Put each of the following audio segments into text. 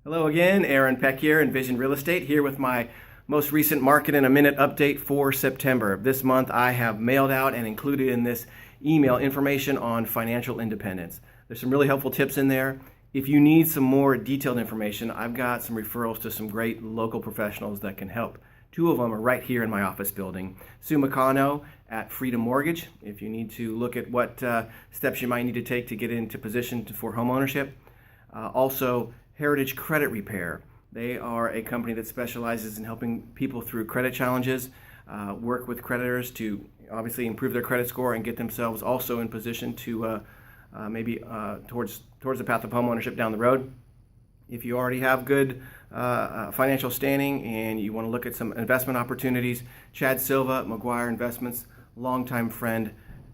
Hello again, Aaron Peck here, Envision Real Estate, here with my most recent Market in a Minute update for September. This month I have mailed out and included in this email information on financial independence. There's some really helpful tips in there. If you need some more detailed information, I've got some referrals to some great local professionals that can help. Two of them are right here in my office building. Sue McConno at Freedom Mortgage, if you need to look at what steps you might need to take to get into position for home ownership. Also, Heritage Credit Repair. They are a company that specializes in helping people through credit challenges, work with creditors to obviously improve their credit score and get themselves also in position to maybe towards the path of homeownership down the road. If you already have good financial standing and you want to look at some investment opportunities, Chad Silva, McGuire Investments, longtime friend,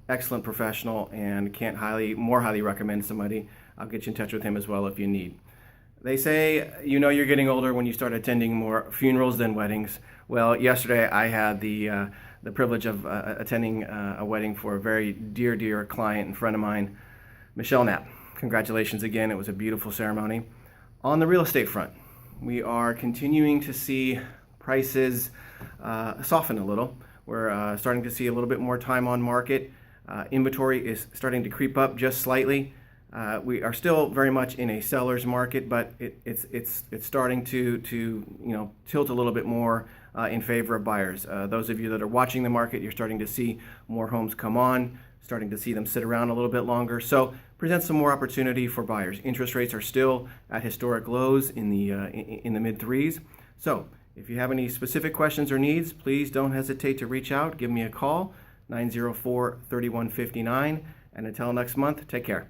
excellent professional, and can't more highly recommend somebody. I'll get you in touch with him as well if you need. They say you know you're getting older when you start attending more funerals than weddings. Well, yesterday I had the privilege of attending a wedding for a very dear client and friend of mine, Michelle Knapp. Congratulations again. It was a beautiful ceremony. On the real estate front, we are continuing to see prices soften a little. We're starting to see a little bit more time on market. Inventory is starting to creep up just slightly. We are still very much in a seller's market, but it's starting to tilt a little bit more in favor of buyers. Those of you that are watching the market, you're starting to see more homes come on, starting to see them sit around a little bit longer. So presents some more opportunity for buyers. Interest rates are still at historic lows in the mid threes. So if you have any specific questions or needs, please don't hesitate to reach out. Give me a call, 904-3159. And until next month, take care.